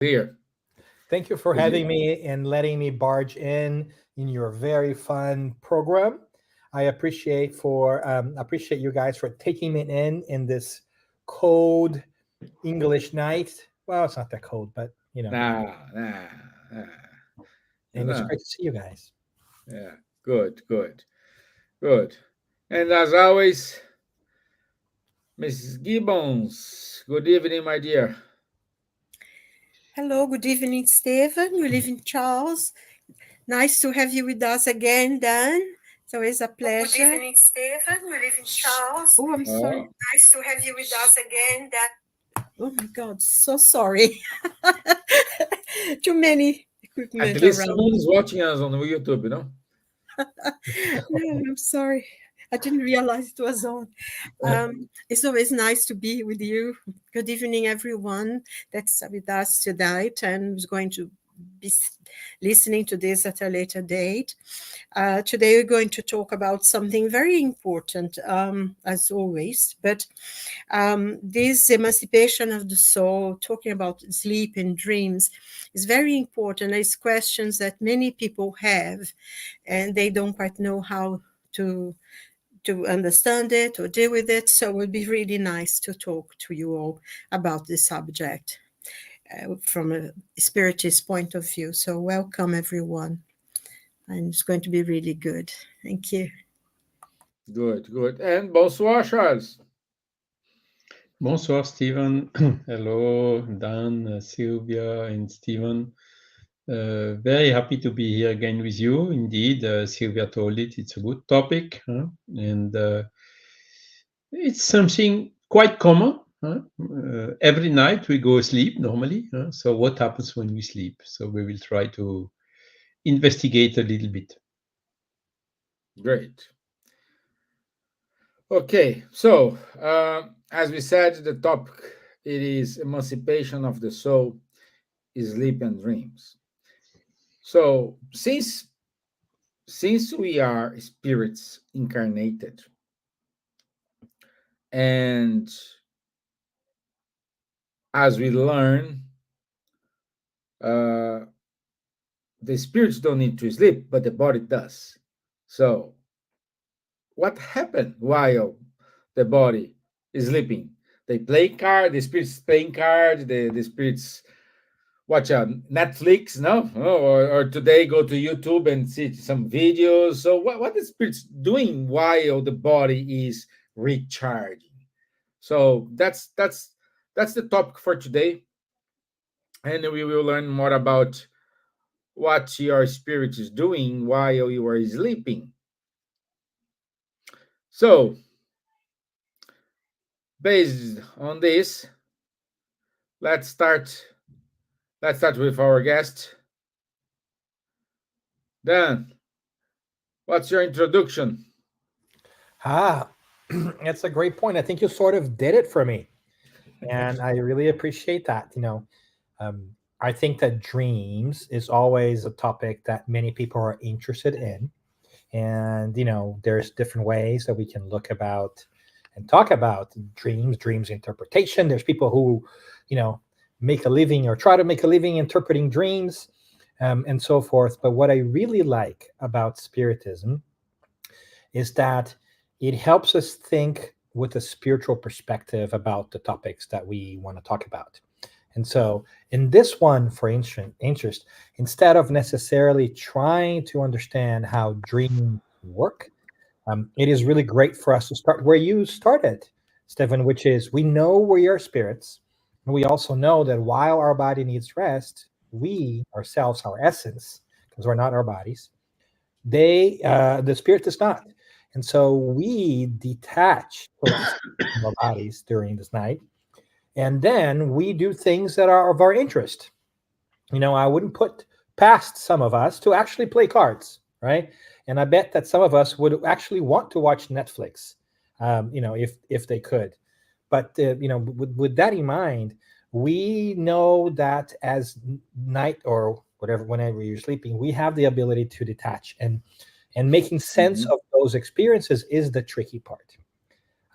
Here. Thank you for having me and letting me barge in your very fun program. I appreciate you guys for taking me in this cold English night. Well, it's not that cold, but Nah. and it's No. great to see you guys. Yeah. Good. And as always, Mrs. Gibbons, good evening, my dear. Hello, good evening, Stevan. You live in Charles. Nice to have you with us again, Dan. It's always a pleasure. Good evening, Stevan. You live in Charles. Oh, I'm sorry. Oh, Nice to have you with us again, Dan. Oh my God, so sorry. Too many at equipment least around. someone is watching us on YouTube, you know? No, I'm sorry. I didn't realize it was on. It's always nice to be with you. Good evening, everyone that's with us tonight and is going to be listening to this at a later date. Today, we're going to talk about something very important, as always, but this emancipation of the soul, talking about sleep and dreams, is very important. It's questions that many people have, and they don't quite know how to understand it or deal with it. So it would be really nice to talk to you all about this subject from a spiritist point of view. So welcome, everyone. And it's going to be really good. Thank you. Good. And bonsoir, Charles. Bonsoir, Steven. Hello, Dan, Silvia, and Steven. Very happy to be here again with you. Indeed, Silvia told it, it's a good topic, huh? And it's something quite common. Huh? Every night we go asleep normally. Huh? So, what happens when we sleep? So, we will try to investigate a little bit. Great. Okay, so as we said, the topic it is emancipation of the soul, sleep and dreams. So since we are spirits incarnated, and as we learn, uh, the spirits don't need to sleep, but the body does. So what happened while the body is sleeping? They play card, the spirits playing card, the spirits watch Netflix, no? Or today go to YouTube and see some videos. So what the spirits doing while the body is recharging? So that's the topic for today. And we will learn more about what your spirit is doing while you are sleeping. So based on this, let's start with our guest. Dan, what's your introduction? Ah, that's a great point. I think you sort of did it for me, and I really appreciate that. Um, I think that dreams is always a topic that many people are interested in, and there's different ways that we can look about and talk about dreams interpretation. There's people who you know make a living or try to make a living interpreting dreams, and so forth. But what I really like about spiritism is that it helps us think with a spiritual perspective about the topics that we want to talk about. And so, in this one, for interest, instead of necessarily trying to understand how dreams work, it is really great for us to start where you started, Stefan, which is we know we are spirits. And we also know that while our body needs rest, we ourselves, our essence, because we're not our bodies, the spirit does not. And so we detach, so to speak, from our bodies during this night, and then we do things that are of our interest. I wouldn't put past some of us to actually play cards, right? And I bet that some of us would actually want to watch Netflix, if they could. But with that in mind, we know that as night or whatever, whenever you're sleeping, we have the ability to detach, and making sense Mhm. of those experiences is the tricky part.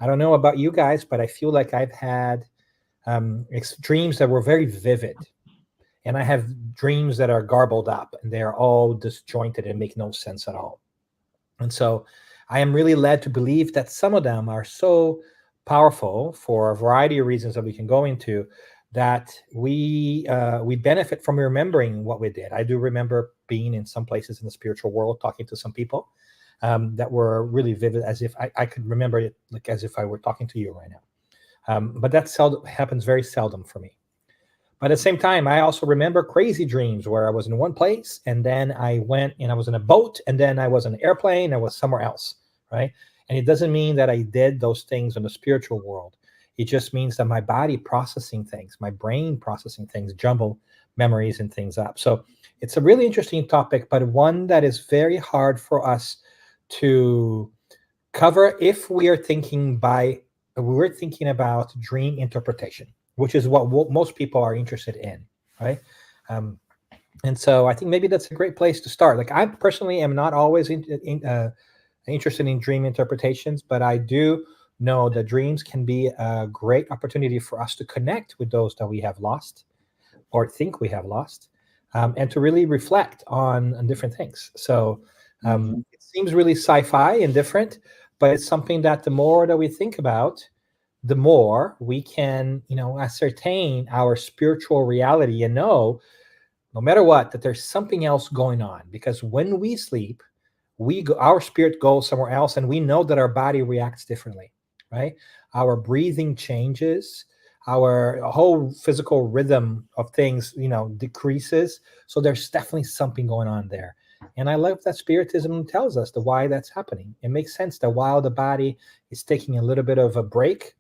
I don't know about you guys, but I feel like I've had dreams that were very vivid, and I have dreams that are garbled up and they are all disjointed and make no sense at all. And so I am really led to believe that some of them are so powerful for a variety of reasons that we can go into, that we benefit from remembering what we did. I do remember being in some places in the spiritual world, talking to some people that were really vivid, as if I could remember it like as if I were talking to you right now. But that happens very seldom for me. But at the same time, I also remember crazy dreams where I was in one place and then I went and I was in a boat and then I was in an airplane, I was somewhere else, right? And it doesn't mean that I did those things in the spiritual world. It just means that my body processing things, my brain processing things, jumble memories and things up. So it's a really interesting topic, but one that is very hard for us to cover if we are thinking about dream interpretation, which is what most people are interested in, right? And so I think maybe that's a great place to start. Like, I personally am not always interested in dream interpretations, but I do know that dreams can be a great opportunity for us to connect with those that we have lost or think we have lost, and to really reflect on different things. So it seems really sci-fi and different, but it's something that the more that we think about, the more we can, ascertain our spiritual reality and know, no matter what, that there's something else going on. Because when we sleep, our spirit goes somewhere else, and we know that our body reacts differently, right? Our breathing changes, our whole physical rhythm of things, decreases. So there's definitely something going on there. And I love that Spiritism tells us why that's happening. It makes sense that while the body is taking a little bit of a break,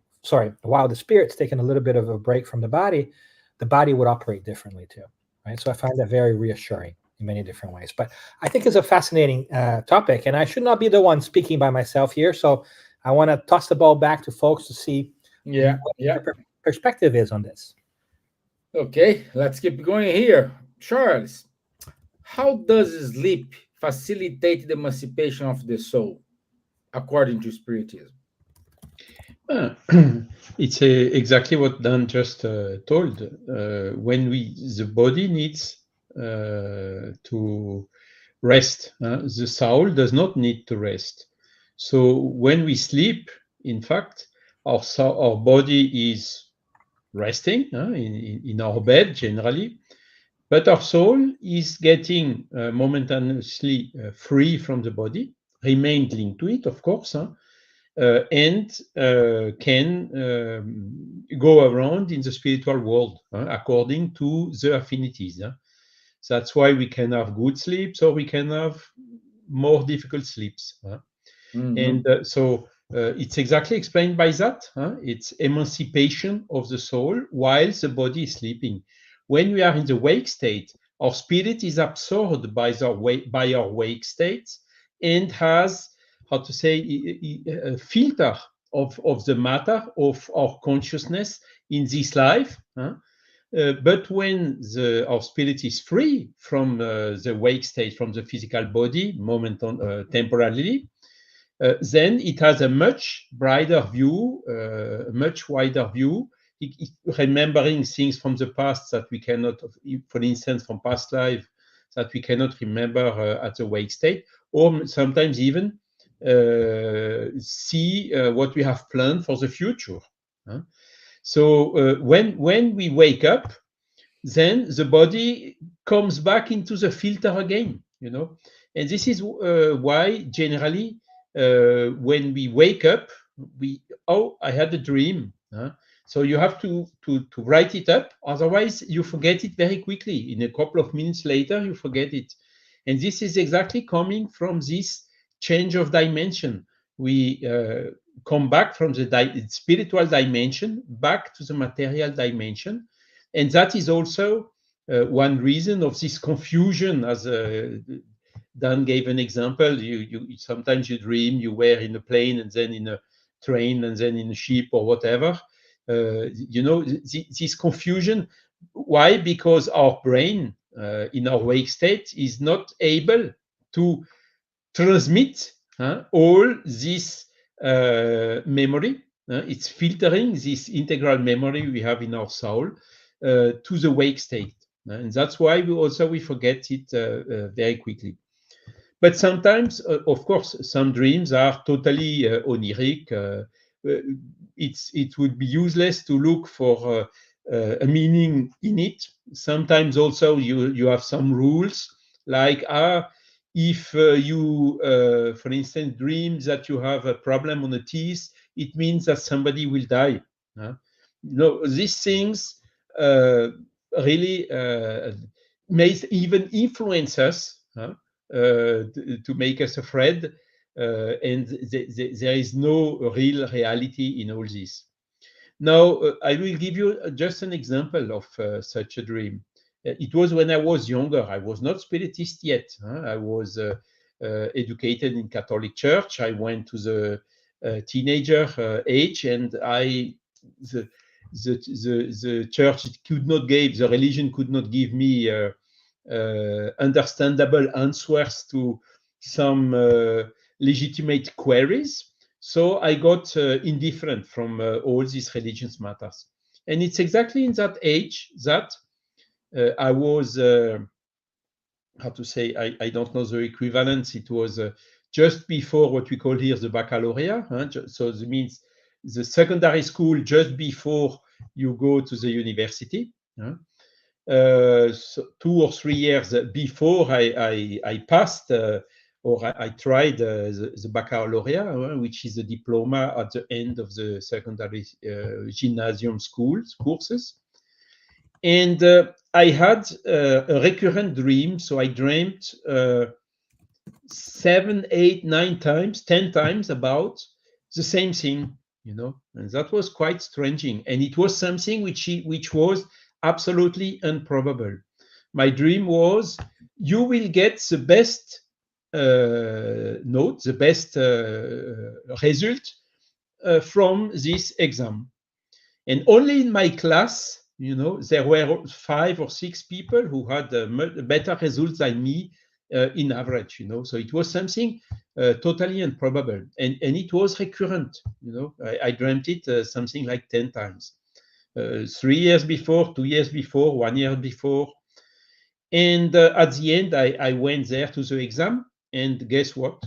while the spirit's taking a little bit of a break from the body would operate differently too, right? So I find that very reassuring in many different ways. But I think it's a fascinating topic, and I should not be the one speaking by myself here. So I want to toss the ball back to folks to see what their perspective is on this. Okay, let's keep going here. Charles, how does sleep facilitate the emancipation of the soul, according to Spiritism? It's exactly what Dan just told. When the body needs to rest, the soul does not need to rest. So when we sleep, in fact, our body is resting in our bed generally, but our soul is getting momentaneously free from the body, remain linked to it, of course, and can go around in the spiritual world according to the affinities. That's why we can have good sleeps or we can have more difficult sleeps. And so it's exactly explained by that. It's emancipation of the soul while the body is sleeping. When we are in the wake state, our spirit is absorbed by our wake states and has, how to say, a filter of the matter of our consciousness in this life. But when our spirit is free from the wake state, from the physical body, temporarily, then it has a much brighter view, much wider view, remembering things from the past that we cannot, for instance, from past life, that we cannot remember at the wake state, or sometimes even see what we have planned for the future. So when we wake up, then the body comes back into the filter again, and this is why generally when we wake up, I had a dream. So you have to write it up, otherwise you forget it very quickly. In a couple of minutes later, you forget it. And this is exactly coming from this change of dimension. We come back from the spiritual dimension back to the material dimension. And that is also one reason of this confusion, as Dan gave an example. You sometimes you dream you were in a plane and then in a train and then in a ship or whatever. This confusion. Why? Because our brain in our wake state is not able to transmit all this memory. It's filtering this integral memory we have in our soul to the wake state. And that's why we forget it very quickly. But sometimes, of course, some dreams are totally oniric. It would be useless to look for a meaning in it. Sometimes also you have some rules, like if you, for instance, dream that you have a problem on the teeth, it means that somebody will die. No, these things really may even influence us. To make us afraid, and there is no real reality in all this. Now, I will give you just an example of such a dream. It was when I was younger. I was not Spiritist yet. I was educated in Catholic Church. I went to the teenager age, and the church could not give, the religion could not give me understandable answers to some legitimate queries. So I got indifferent from all these religious matters. And it's exactly in that age that I was, how to say, I don't know the equivalence. It was just before what we call here the baccalaureate. So it means the secondary school just before you go to the university. So 2 or 3 years before I passed or I tried the baccalaureate, which is a diploma at the end of the secondary gymnasium schools courses. And I had a recurrent dream. So I dreamt 7, 8, 9 times, 10 times about the same thing, and that was quite stranging. And it was something which was absolutely improbable. My dream was, you will get the best note, the best result from this exam. And only in my class, there were 5 or 6 people who had better results than me in average, So it was something totally improbable. And it was recurrent, I dreamt it something like 10 times. 3 years before, 2 years before, 1 year before. And at the end, I went there to the exam, and guess what?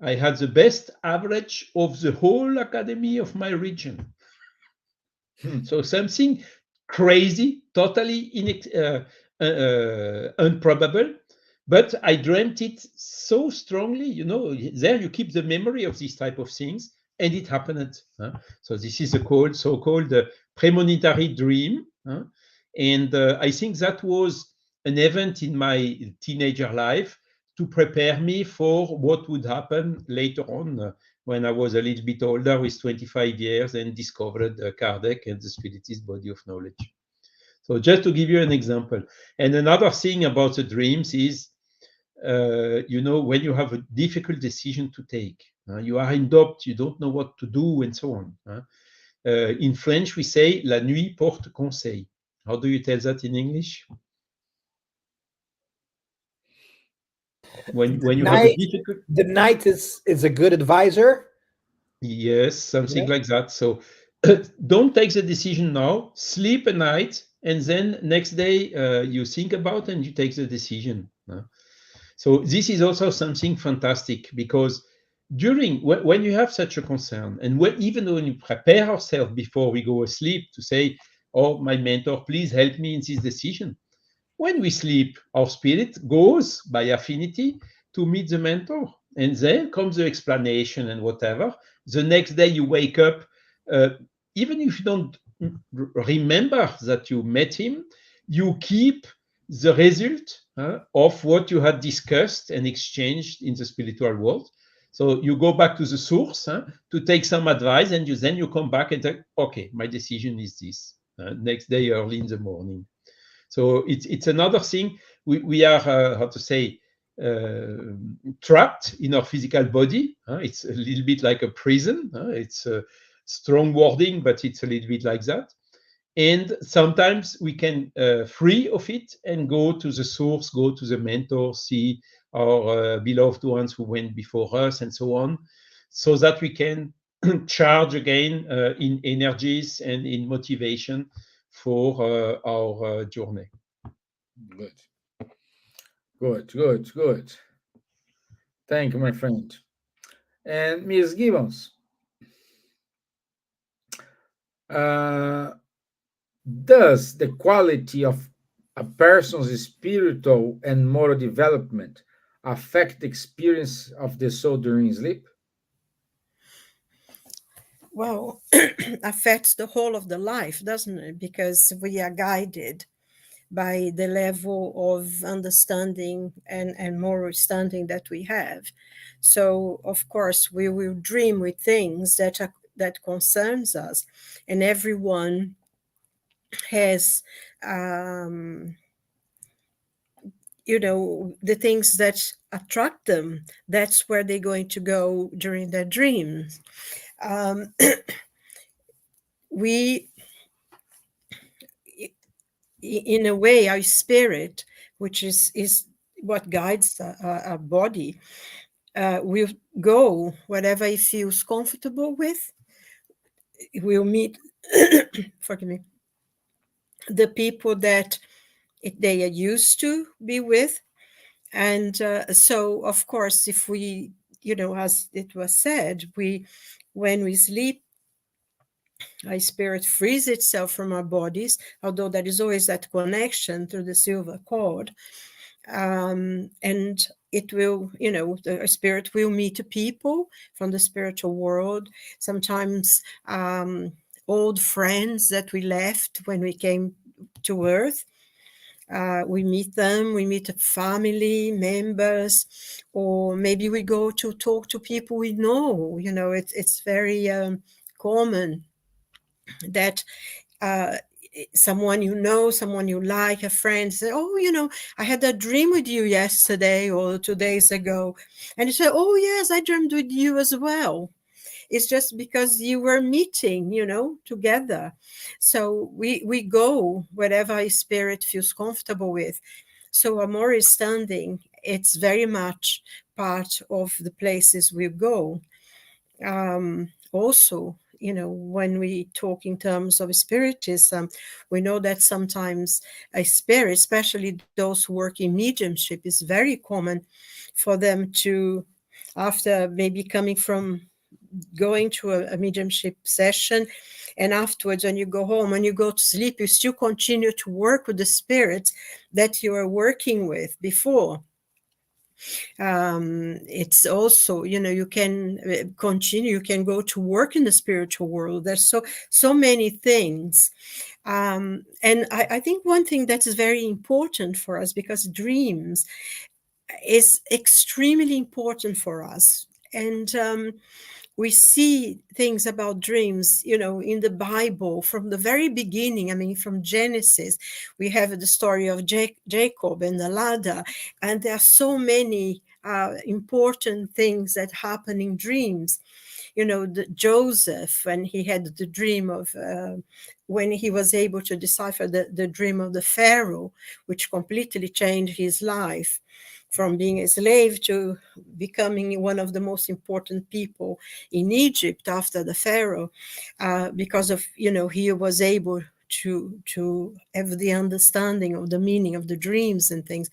I had the best average of the whole academy of my region. So something crazy, totally improbable, but I dreamt it so strongly, there you keep the memory of these type of things, and it happened. So this is a so-called premonitory dream. And I think that was an event in my teenager life to prepare me for what would happen later on when I was a little bit older, with 25 years, and discovered Kardec and the Spiritist body of knowledge. So just to give you an example. And another thing about the dreams is, when you have a difficult decision to take, you are in doubt, you don't know what to do, and so on. In French, we say, la nuit porte conseil. How do you tell that in English? When you have a difficult... The night is a good advisor? Yes, something like that. So don't take the decision now, sleep a night, and then next day you think about and you take the decision. So this is also something fantastic, because when you have such a concern, and even when you prepare ourselves before we go asleep to say, oh, my mentor, please help me in this decision. When we sleep, our spirit goes by affinity to meet the mentor, and then comes the explanation and whatever. The next day you wake up, even if you don't remember that you met him, you keep the result of what you had discussed and exchanged in the spiritual world. So you go back to the source to take some advice, and then you come back and say, okay, my decision is this. Next day early in the morning. So it's another thing. We are, how to say, trapped in our physical body. It's a little bit like a prison. It's a strong wording, but it's a little bit like that. And sometimes we can free of it and go to the source, go to the mentor, see our beloved ones who went before us, and so on, so that we can charge again in energies and in motivation for our journey. Good. Good, good, good. Thank you, my friend. And Ms. Gibbons, uh, does the quality of a person's spiritual and moral development affect the experience of the soul during sleep? Well, affects the whole of the life, doesn't it? Because we are guided by the level of understanding and moral standing that we have. So of course we will dream with things that concerns us, and everyone has the things that attract them. That's where they're going to go during their dreams. um, we in a way our spirit, which is what guides our body, will go wherever it feels comfortable with. We'll meet forgive me, the people that they are used to be with. And so of course, if we, as it was said, when we sleep, our spirit frees itself from our bodies, although there is always that connection through the silver cord. And it will, the spirit will meet people from the spiritual world, sometimes old friends that we left when we came to earth. We meet them, we meet family members, or maybe we go to talk to people we know. It's very common that someone someone you like, a friend, say, oh, I had a dream with you yesterday or 2 days ago. And you say, oh yes, I dreamed with you as well. It's just because you were meeting, together. So we go wherever our spirit feels comfortable with. So Amor is standing. It's very much part of the places we go. Also, when we talk in terms of spiritism, we know that sometimes a spirit, especially those who work in mediumship, is very common for them to, after maybe coming from going to a mediumship session, and afterwards when you go home, when you go to sleep, you still continue to work with the spirits that you were working with before. It's also, you can continue, you can go to work in the spiritual world. There's so many things. And I think one thing that is very important for us, because dreams is extremely important for us. And we see things about dreams, in the Bible from the very beginning. I mean, from Genesis, we have the story of Jacob and the ladder, and there are so many important things that happen in dreams. Joseph, when he had the dream of, when he was able to decipher the dream of the Pharaoh, which completely changed his life from being a slave to becoming one of the most important people in Egypt after the Pharaoh, because of, he was able to have the understanding of the meaning of the dreams and things.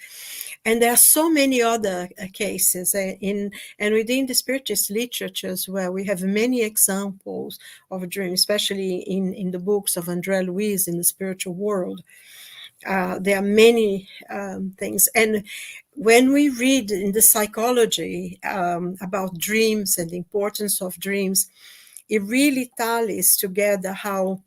And there are so many other cases and within the spiritist literature as well, we have many examples of dreams, especially in the books of André Luiz in the spiritual world. There are many things. And when we read in the psychology about dreams and the importance of dreams, it really tallies together how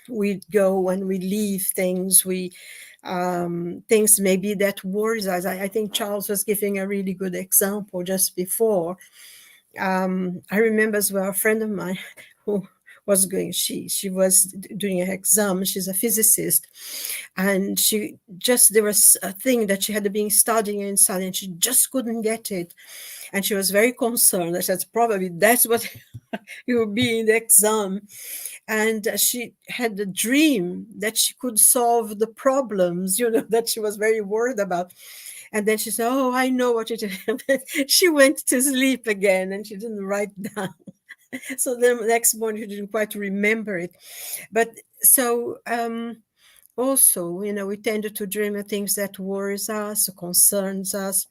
we go and we leave things, things maybe that worries us. I think Charles was giving a really good example just before. I remember as well a friend of mine who was going, she was doing an exam. She's a physicist, and there was a thing that she had been studying inside, and she just couldn't get it, and she was very concerned. I said, probably that's what you will be in the exam. And she had a dream that she could solve the problems, that she was very worried about. And then she said, oh, I know what it is. She went to sleep again and she didn't write down. So the next morning she didn't quite remember it. But So also, we tend to dream of things that worries us, concerns us.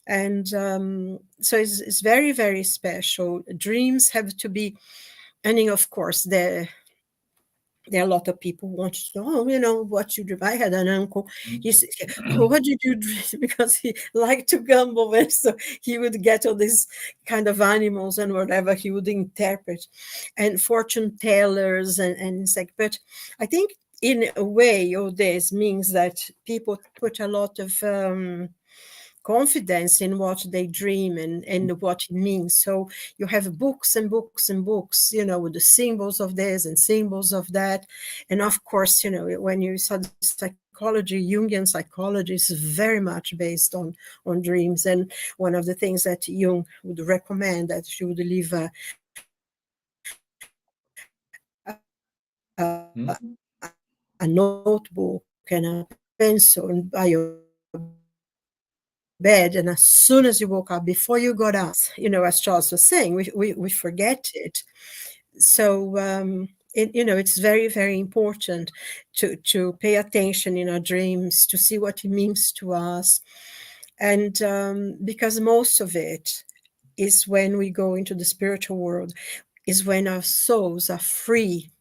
And so it's very, very special. Dreams have to be, I mean, of course, there are a lot of people who want to know, what you dream. I had an uncle. He said, "What did you dream?" Because he liked to gamble, and so he would get all these kind of animals and whatever he would interpret, and fortune tellers, and it's like. But I think in a way, all this means that people put a lot of confidence in what they dream and what it means. So you have books and books and books, with the symbols of this and symbols of that. And of course, when you study psychology, Jungian psychology is very much based on dreams. And one of the things that Jung would recommend that you would leave a notebook and a pencil by your bed, and as soon as you woke up, before you got up, as Charles was saying, we forget it. So it's very, very important to pay attention in our dreams, to see what it means to us. And because most of it is when we go into the spiritual world, is when our souls are free.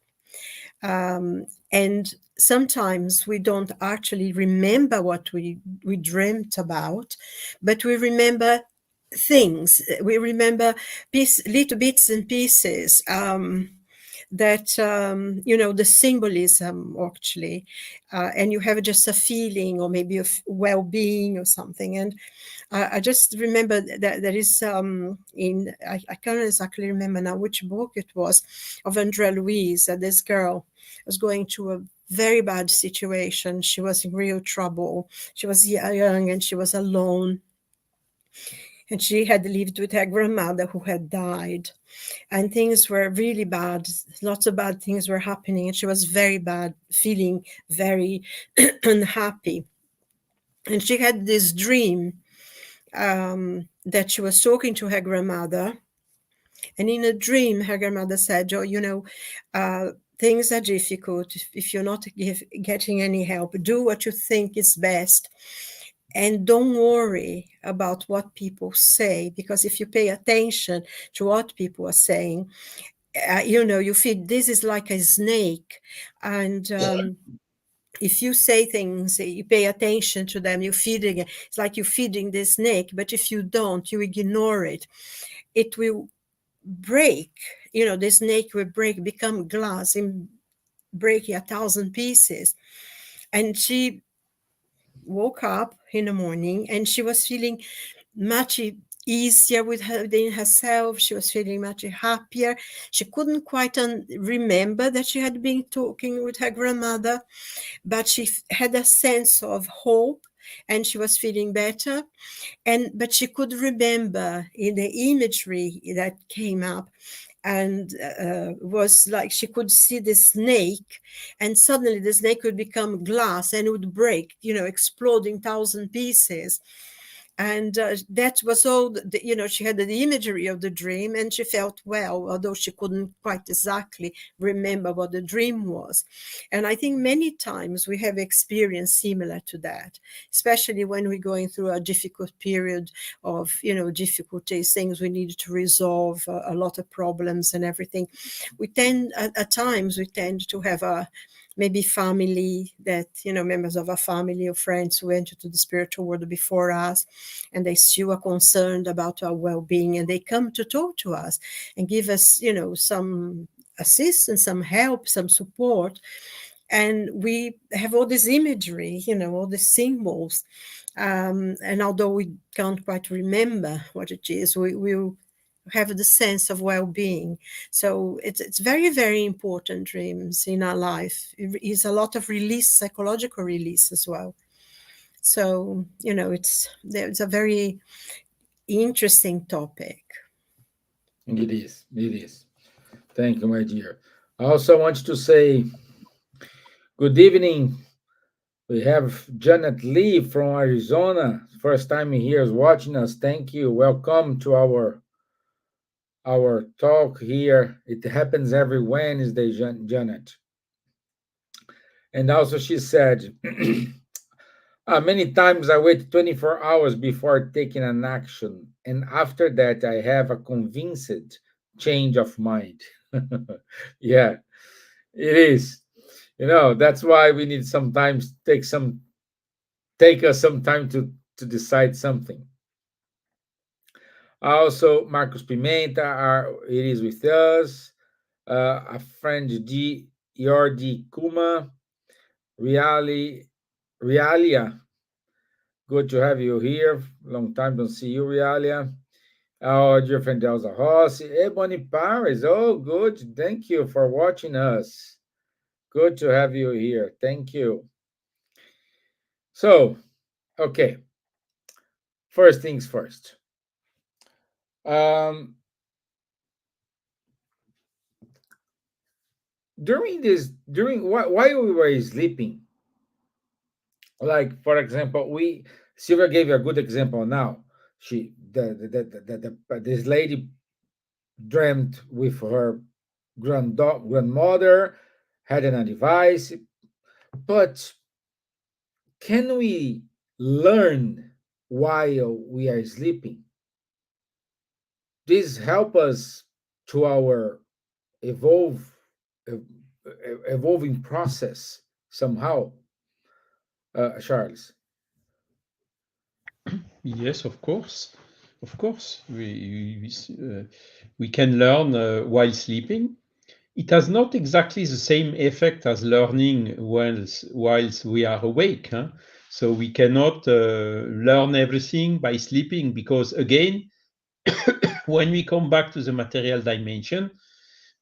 And sometimes we don't actually remember what we dreamt about, but we remember things. We remember little bits and pieces that, the symbolism actually, and you have just a feeling or maybe of well-being or something. And I just remember that there is I can't exactly remember now which book it was, of Andrea Louise. This girl was going through a very bad situation. She was in real trouble. She was young and she was alone. And she had lived with her grandmother who had died. And things were really bad. Lots of bad things were happening. And she was very bad, feeling very unhappy. And she had this dream that she was talking to her grandmother. And in a dream, her grandmother said, "Oh, things are difficult. If you're not getting any help, do what you think is best. And don't worry about what people say, because if you pay attention to what people are saying, you feel this is like a snake. And if you say things, you pay attention to them, you're feeding it. It's like you're feeding the snake. But if you don't, you ignore it, it will break. The snake will break, become glass, and break 1,000 pieces." And she woke up in the morning and she was feeling much easier within herself. She was feeling much happier. She couldn't quite remember that she had been talking with her grandmother, but she had a sense of hope and she was feeling better. But she could remember in the imagery that came up, and was like she could see the snake, and suddenly the snake would become glass and would break, explode in 1,000 pieces. And that was all, she had the imagery of the dream and she felt well, although she couldn't quite exactly remember what the dream was. And I think many times we have experience similar to that, especially when we're going through a difficult period of, difficulties, things we need to resolve, a lot of problems and everything. We tend, at times, we tend to have maybe family that, members of a family or friends who entered to the spiritual world before us, and they still are concerned about our well-being, and they come to talk to us and give us, some assistance, some help, some support. And we have all this imagery, all the symbols. And although we can't quite remember what it is, we will have the sense of well-being. So it's very, very important, dreams in our life. It is a lot of release, psychological release as well. So, it's a very interesting topic. It is. It is. Thank you, my dear. I also want to say good evening. We have Janet Lee from Arizona. First time here is watching us. Thank you. Welcome to our talk here. It happens every Wednesday, Janet. And also, she said, many times I wait 24 hours before taking an action, and after that, I have a convinced change of mind. Yeah, it is. That's why we need sometimes take us some time to decide something. Also, Marcos Pimenta it is with us. A friend D Yordi Kuma, Reali Realia. Good to have you here. Long time don't see you, Realia. Our dear friend Elsa Rossi. Ebony Paris. Oh, good. Thank you for watching us. Good to have you here. Thank you. So, okay. First things first. Um, while we were sleeping, like for example, Silvia gave you a good example now. She this lady dreamt with her grandmother, had an device, but can we learn while we are sleeping? This help us to our evolve ev- evolving process somehow, Charles. Yes, of course. Of course, we can learn while sleeping. It has not exactly the same effect as learning whilst we are awake. Huh? So we cannot learn everything by sleeping because, again, when we come back to the material dimension,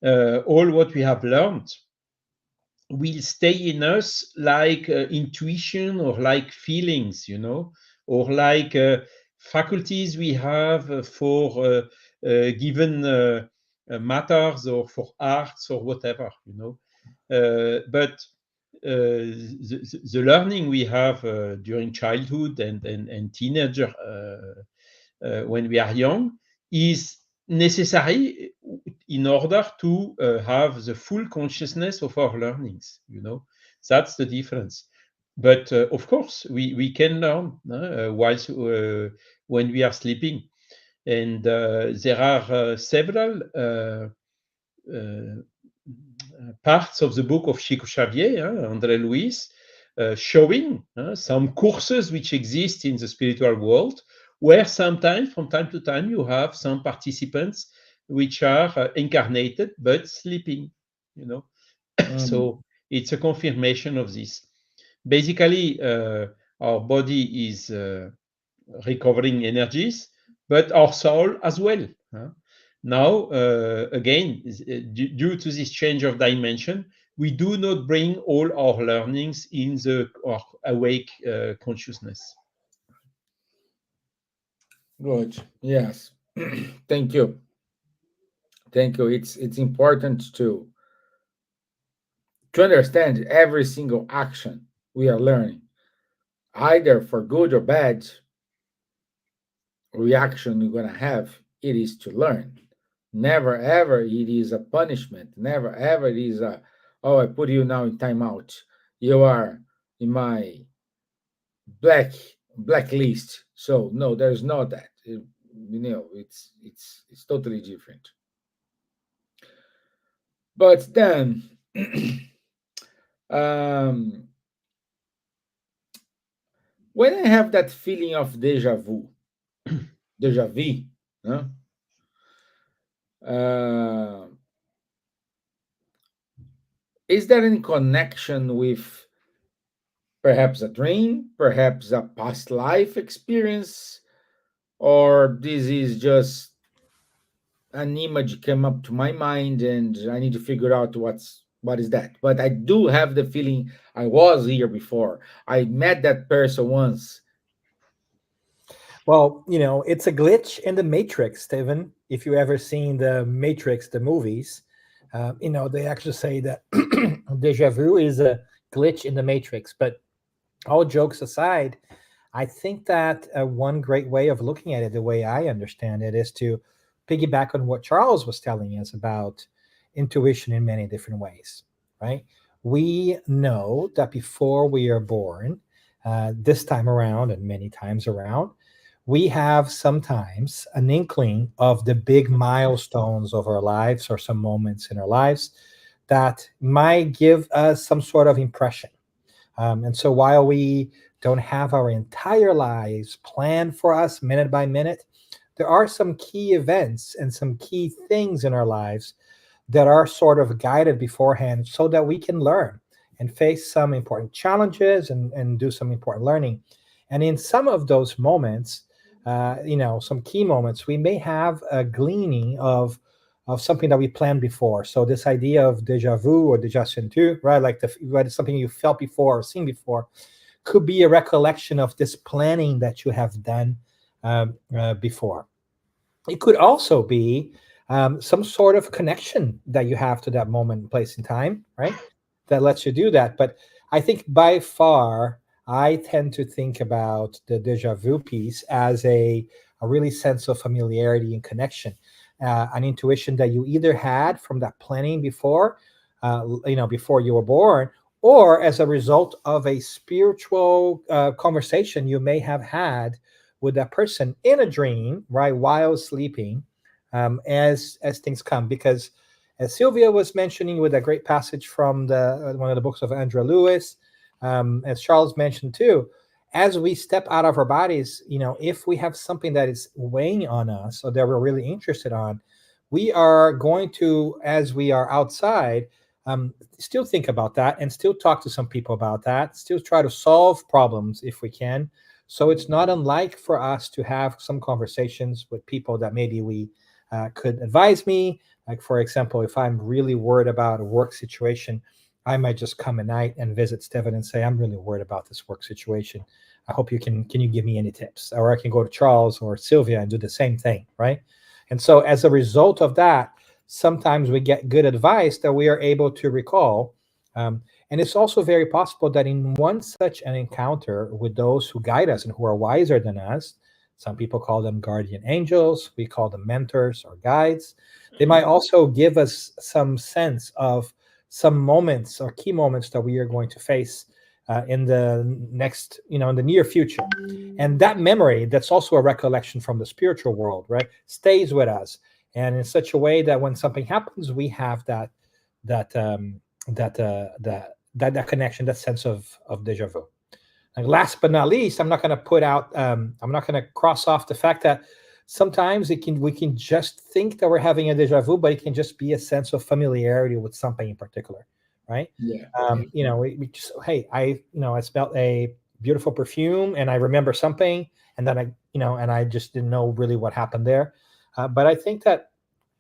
all what we have learned will stay in us like intuition or like feelings, or like faculties we have for given matters or for arts or whatever, but the learning we have during childhood and teenager when we are young is necessary in order to have the full consciousness of our learnings. That's the difference. But of course, we can learn whilst when we are sleeping, and there are several parts of the book of Chico Xavier, André Luis, showing some courses which exist in the spiritual world, where sometimes, from time to time, you have some participants which are incarnated but sleeping. You know, Mm. so it's a confirmation of this. Basically, our body is recovering energies, but our soul as well. Now, again, due to this change of dimension, we do not bring all our learnings in our awake consciousness. Good. Yes. Thank you. Thank you. It's important to understand every single action we are learning, either for good or bad reaction you're gonna have. It is to learn. Never ever it is a punishment. Never ever it is a, oh, I put you now in timeout. You are in my black blacklist. So no, there's not that. It's totally different. But then, um, when I have that feeling of deja vu, huh? uh, is there any connection with perhaps a dream, perhaps a past life experience, or this is just an image came up to my mind and I need to figure out what is that? But I do have the feeling I was here before. I met that person once. Well, it's a glitch in the Matrix, Steven. If you ever seen the Matrix, the movies, they actually say that deja vu is a glitch in the Matrix. But all jokes aside, I think that one great way of looking at it, the way I understand it, is to piggyback on what Charles was telling us about intuition in many different ways, right? we know that before we are born, this time around and many times around, we have sometimes an inkling of the big milestones of our lives or some moments in our lives that might give us some sort of impression. And so while we don't have our entire lives planned for us minute by minute, there are some key events and some key things in our lives that are sort of guided beforehand so that we can learn and face some important challenges and do some important learning. And in some of those moments, some key moments, we may have a gleaning of something that we planned before. So this idea of déjà vu or déjà senti, right? Like something you felt before or seen before, could be a recollection of this planning that you have done before. It could also be some sort of connection that you have to that moment, place, and time, right? That lets you do that. But I think by far, I tend to think about the déjà vu piece as a really sense of familiarity and connection, an intuition that you either had from that planning before, before you were born, or as a result of a spiritual conversation you may have had with that person in a dream, right, while sleeping, as things come. Because as Silvia was mentioning with a great passage from one of the books of Andrea Lewis, as Charles mentioned too, as we step out of our bodies, if we have something that is weighing on us or that we're really interested on, we are going to, as we are outside, still think about that and still talk to some people about that, still try to solve problems if we can. So it's not unlike for us to have some conversations with people that maybe we could advise me. Like, for example, if I'm really worried about a work situation, I might just come at night and visit Stevan and say, I'm really worried about this work situation. I hope you can you give me any tips? Or I can go to Charles or Silvia and do the same thing, right? And so as a result of that, sometimes we get good advice that we are able to recall. And it's also very possible that in one such an encounter with those who guide us and who are wiser than us, some people call them guardian angels, we call them mentors or guides, they might also give us some sense of some moments or key moments that we are going to face in the next, in the near future. And that memory, that's also a recollection from the spiritual world, right, stays with us. And in such a way that when something happens, we have that connection, that sense of déjà vu. And last but not least, I'm not going to cross off the fact that sometimes we can just think that we're having a déjà vu, but it can just be a sense of familiarity with something in particular, right? Yeah. We just, hey, I smelled a beautiful perfume and I remember something, and then I just didn't know really what happened there. But I think that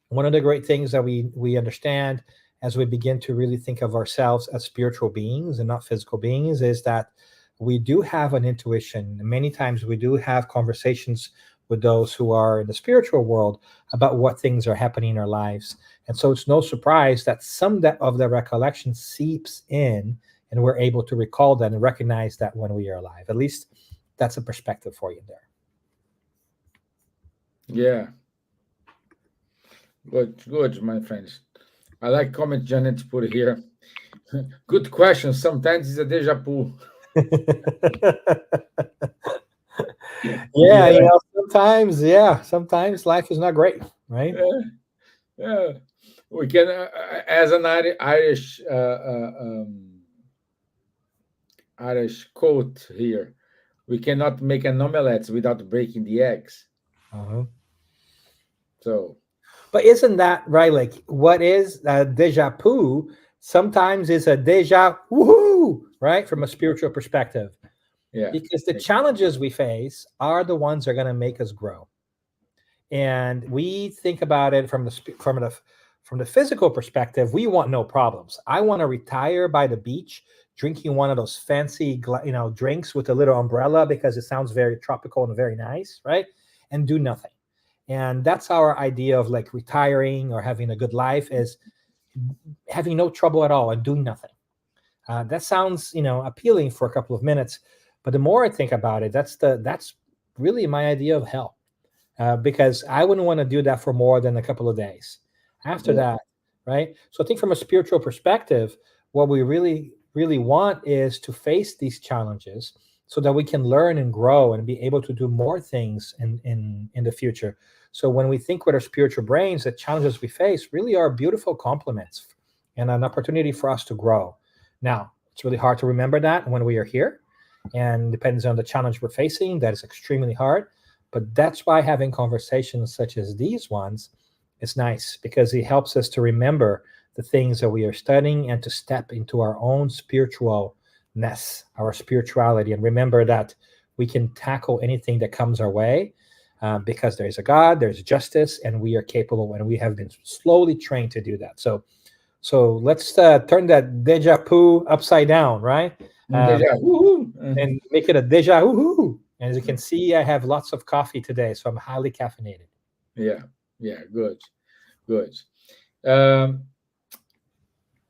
one of the great things that we understand as we begin to really think of ourselves as spiritual beings and not physical beings is that we do have an intuition. Many times we do have conversations with those who are in the spiritual world about what things are happening in our lives. And so it's no surprise that some of the recollection seeps in and we're able to recall that and recognize that when we are alive. At least that's a perspective for you there. Yeah. Good, my friends. I like comment Janet put here. Good question. Sometimes it's a déjà vu. Yeah, sometimes life is not great, right? Yeah. We can, as an Irish quote here, we cannot make an omelette without breaking the eggs. Uh-huh. So, but isn't that right? Like, what is déjà vu? Sometimes it's a déjà woohoo, right? From a spiritual perspective. yeah. Because the challenges we face are the ones that are going to make us grow. And we think about it from the physical perspective. We want no problems. I want to retire by the beach, drinking one of those fancy, drinks with a little umbrella because it sounds very tropical and very nice, right? And do nothing. And that's our idea of like retiring or having a good life, is having no trouble at all and doing nothing. That sounds, appealing for a couple of minutes, but the more I think about it, that's really my idea of hell, because I wouldn't want to do that for more than a couple of days. After that, right? So I think from a spiritual perspective, what we really want is to face these challenges so that we can learn and grow and be able to do more things in the future. So when we think with our spiritual brains, the challenges we face really are beautiful compliments and an opportunity for us to grow. Now, it's really hard to remember that when we are here, and depends on the challenge we're facing. That is extremely hard, but that's why having conversations such as these ones is nice, because it helps us to remember the things that we are studying and to step into our own spiritualness, our spirituality, and remember that we can tackle anything that comes our way, because there is a God, there's justice, and we are capable, and we have been slowly trained to do that. So let's turn that deja vu upside down, right? Deja vu. And make it a deja vu. And as you can see, I have lots of coffee today, so I'm highly caffeinated. Yeah, good.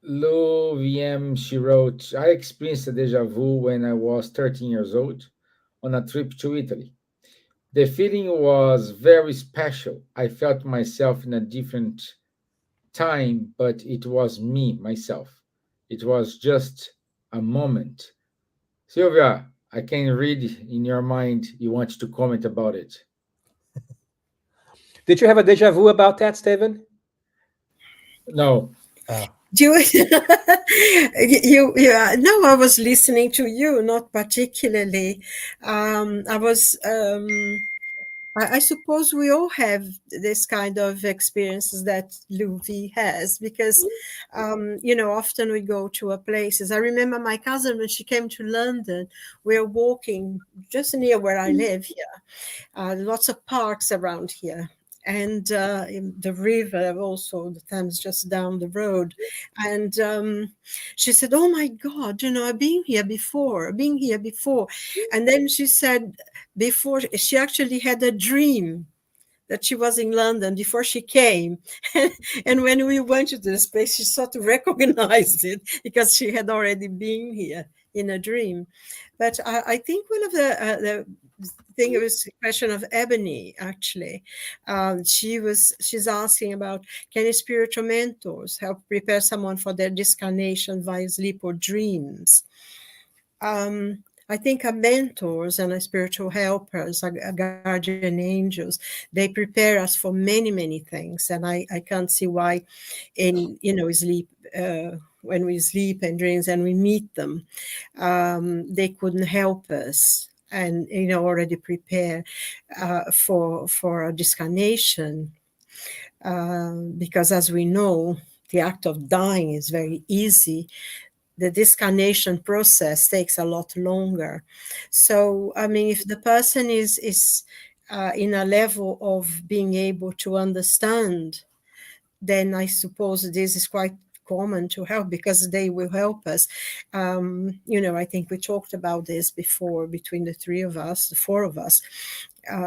Lou VM, she wrote, I experienced a deja vu when I was 13 years old on a trip to Italy. The feeling was very special. I felt myself in a different time, but it was me, myself. It was just a moment. Silvia, I can read in your mind you want to comment about it. Did you have a deja vu about that, Stevan? No. No, I was listening to you, not particularly. I suppose we all have this kind of experiences that Luvi has, because, often we go to a places. I remember my cousin, when she came to London, we were walking just near where I live here. Lots of parks around here. And the river, also the Thames just down the road. And she said, oh my God, I've been here before. And then she said, before, she actually had a dream that she was in London before she came. And when we went to this place, she sort of recognized it because she had already been here in a dream. But I think one of the thing, it was a question of Ebony, actually. She's asking about, can spiritual mentors help prepare someone for their discarnation via sleep or dreams? I think our mentors and our spiritual helpers, our guardian angels, they prepare us for many, many things. And I can't see why in, sleep, when we sleep and dreams and we meet them, they couldn't help us and, already prepare for a discarnation. Because as we know, the act of dying is very easy. The discarnation process takes a lot longer. So, if the person is in a level of being able to understand, then I suppose this is quite common to help, because they will help us. I think we talked about this before between the four of us,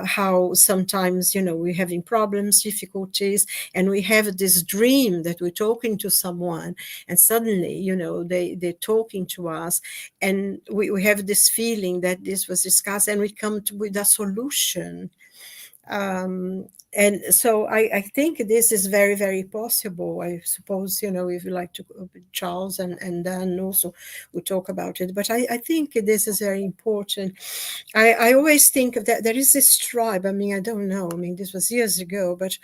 how sometimes, we're having problems, difficulties, and we have this dream that we're talking to someone, and suddenly, they're talking to us, and we have this feeling that this was discussed, and we come with a solution. And so I think this is very, very possible. I suppose, if you like to, Charles and Dan also, we talk about it. But I think this is very important. I always think of that there is this tribe. I don't know. This was years ago, but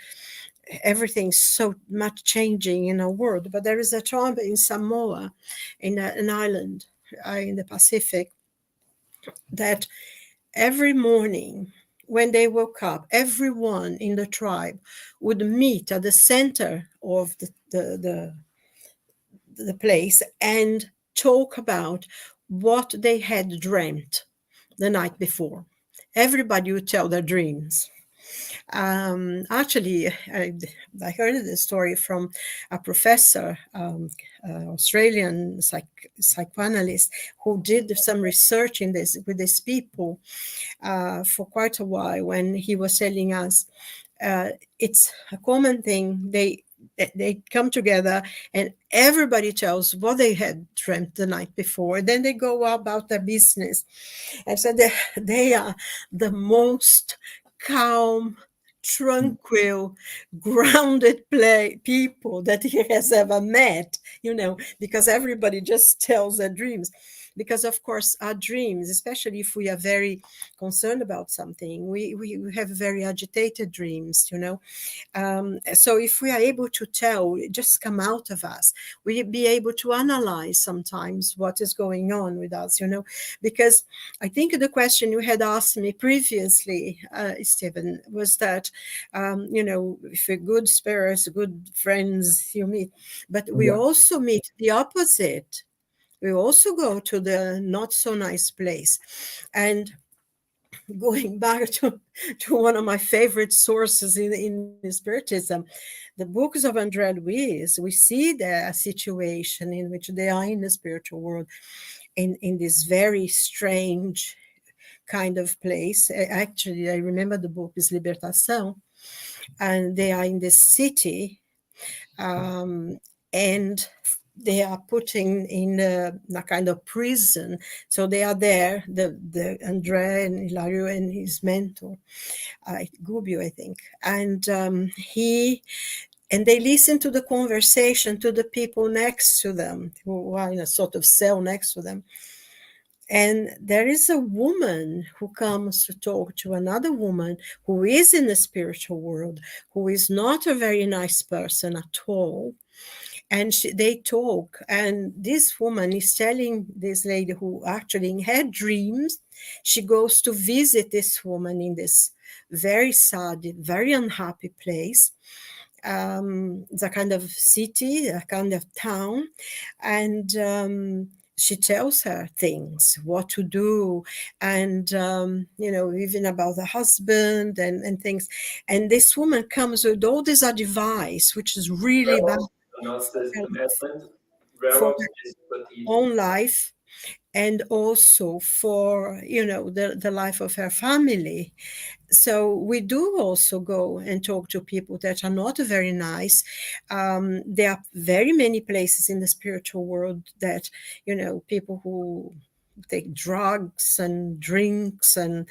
everything's so much changing in our world. But there is a tribe in Samoa, in an island in the Pacific, that every morning, when they woke up, everyone in the tribe would meet at the center of the place and talk about what they had dreamt the night before. Everybody would tell their dreams. Actually, I heard the story from a professor, Australian psychoanalyst, who did some research in this with these people for quite a while. When he was telling us, it's a common thing. They come together and everybody tells what they had dreamt the night before. Then they go about their business, and so they are the most calm, tranquil, grounded people that he has ever met, because everybody just tells their dreams. Because, of course, our dreams, especially if we are very concerned about something, we have very agitated dreams. So if we are able to tell, it just come out of us, we be able to analyze sometimes what is going on with us. Because I think the question you had asked me previously, Stevan, was that, if a good spirits, good friends you meet, but we Yeah. also meet the opposite. We also go to the not so nice place. And going back to one of my favorite sources in Spiritism, the books of André Luiz, we see the situation in which they are in the spiritual world, in this very strange kind of place. Actually, I remember the book is Libertação, and they are in this city, and they are putting in a kind of prison. So they are there, the André and Hilario and his mentor, Gubbio, I think, and they listen to the conversation to the people next to them, who are in a sort of cell next to them. And there is a woman who comes to talk to another woman who is in the spiritual world, who is not a very nice person at all. And they talk, and this woman is telling this lady, who actually in her dreams, she goes to visit this woman in this very sad, very unhappy place. It's a kind of city, a kind of town, and she tells her things, what to do, and even about the husband and things. And this woman comes with all this advice, which is really bad for her own life, and also for the life of her family. So we do also go and talk to people that are not very nice. There are very many places in the spiritual world that people who take drugs and drinks and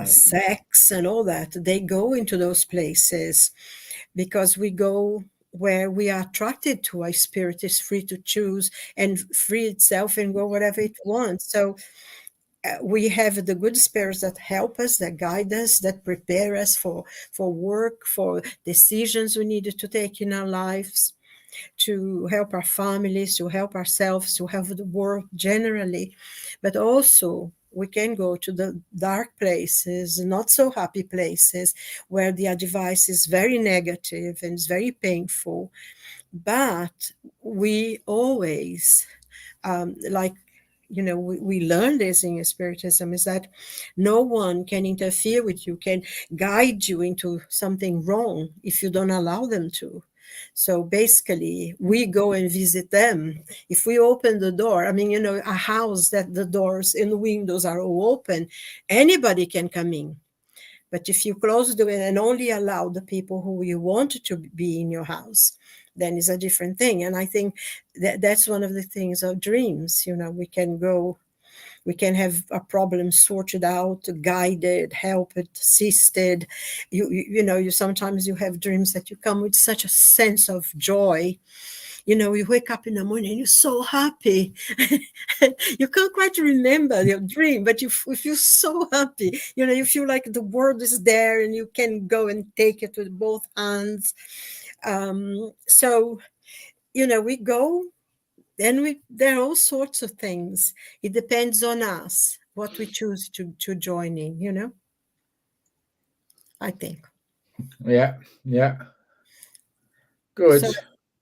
sex and all that, they go into those places, because we go where we are attracted to. A spirit is free to choose and free itself and go wherever it wants. So we have the good spirits that help us, that guide us, that prepare us for work, for decisions we need to take in our lives, to help our families, to help ourselves, to help the world generally. But also we can go to the dark places, not so happy places, where the advice is very negative and it's very painful. But we always, we learn this in Spiritism, is that no one can interfere with you, can guide you into something wrong if you don't allow them to. So basically, we go and visit them. If we open the door, a house that the doors and the windows are all open, anybody can come in. But if you close the window and only allow the people who you want to be in your house, then it's a different thing. And I think that's one of the things of dreams. We can go, we can have a problem sorted out, guided, helped, assisted. You sometimes you have dreams that you come with such a sense of joy. You wake up in the morning and you're so happy. You can't quite remember your dream, but you feel so happy. You feel like the world is there and you can go and take it with both hands. So, we go, and there are all sorts of things. It depends on us, what we choose to join in, I think. Yeah. Good. So I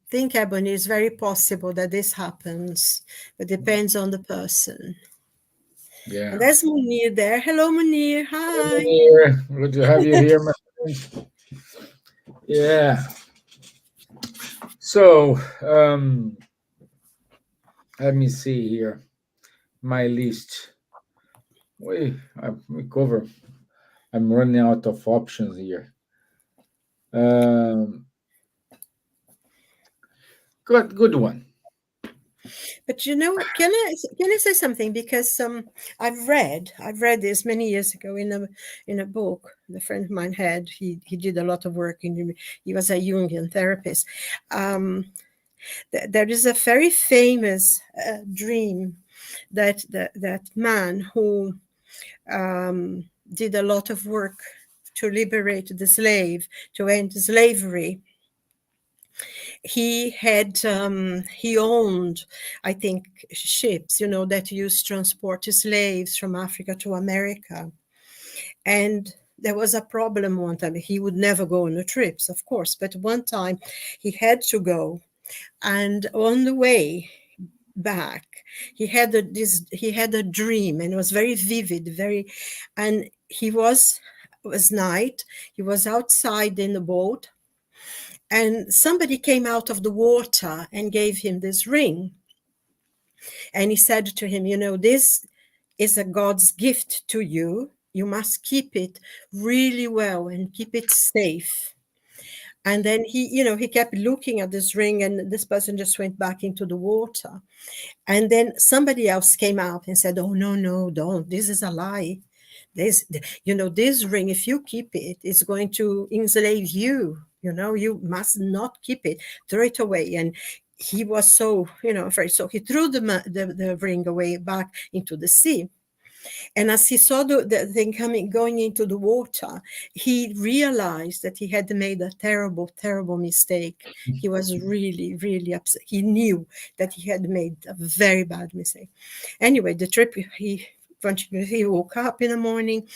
think, Ebony, it's very possible that this happens. It depends on the person. Yeah. And there's Munir there. Hello, Munir. Hi. Munir, good to have you here, my friend. Yeah. So, let me see here. My list. We cover. I'm running out of options here. Good one. But can I say something? Because I've read this many years ago in a book. The friend of mine had he did a lot of work in. He was a Jungian therapist. Um, there is a very famous dream that man who did a lot of work to liberate the slave, to end slavery. He owned, I think, ships, that used to transport slaves from Africa to America. And there was a problem one time. He would never go on the trips, of course, but one time he had to go. And on the way back, he had a dream, and it was very vivid, and it was night. He was outside in the boat, and somebody came out of the water and gave him this ring. And he said to him, this is a God's gift to you. You must keep it really well and keep it safe. And then he kept looking at this ring, and this person just went back into the water. And then somebody else came out and said, oh, no, don't. This is a lie. This ring, if you keep it, it's going to enslave you. You must not keep it. Throw it away. And he was so, afraid. So he threw the ring away back into the sea. And as he saw the thing going into the water, he realized that he had made a terrible, terrible mistake. He was really, really upset. He knew that he had made a very bad mistake. Anyway, the trip, he woke up in the morning,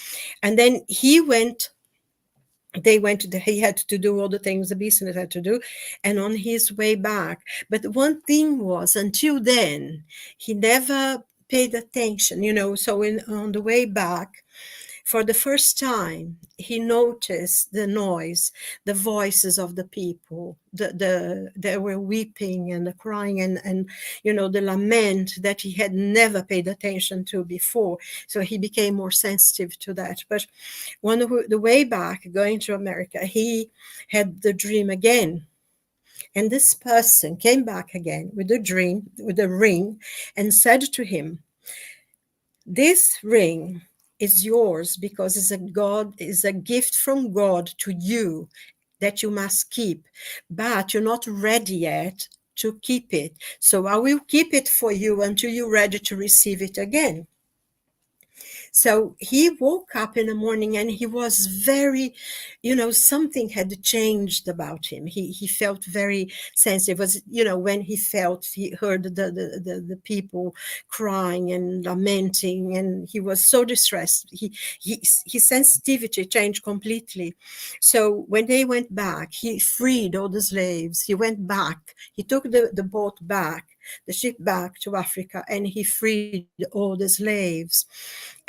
and then he had to do all the things the business had to do, and on his way back. But one thing was, until then, he never paid attention, so on the way back, for the first time, he noticed the noise, the voices of the people, they were weeping and the crying and the lament that he had never paid attention to before. So he became more sensitive to that. But the way back, going to America, he had the dream again. And this person came back again with a dream, with a ring, and said to him, this ring is yours because it's a gift from God to you that you must keep, but you're not ready yet to keep it. So I will keep it for you until you're ready to receive it again. So he woke up in the morning and he was very, something had changed about him. He felt very sensitive. It was, when he heard the people crying and lamenting, and he was so distressed. His sensitivity changed completely. So when they went back, he freed all the slaves. He went back. He took the boat back, the ship back to Africa, and he freed all the slaves.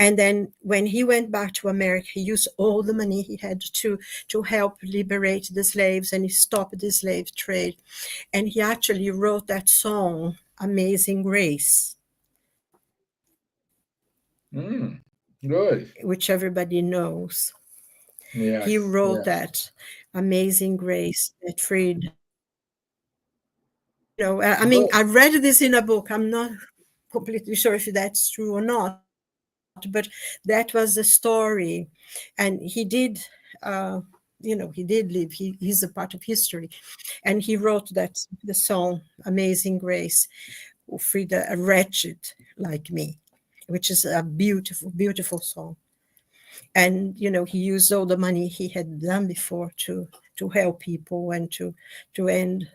And then when he went back to America, he used all the money he had to help liberate the slaves, and he stopped the slave trade. And he actually wrote that song, Amazing Grace, Good. which everybody knows. Yes. He wrote yes. that Amazing Grace that freed. I mean, I read this in a book. I'm not completely sure if that's true or not, but that was the story. And he did, he did live. He's a part of history. And he wrote the song, Amazing Grace, who freed a wretched like me, which is a beautiful, beautiful song. And, he used all the money he had done before to help people and to end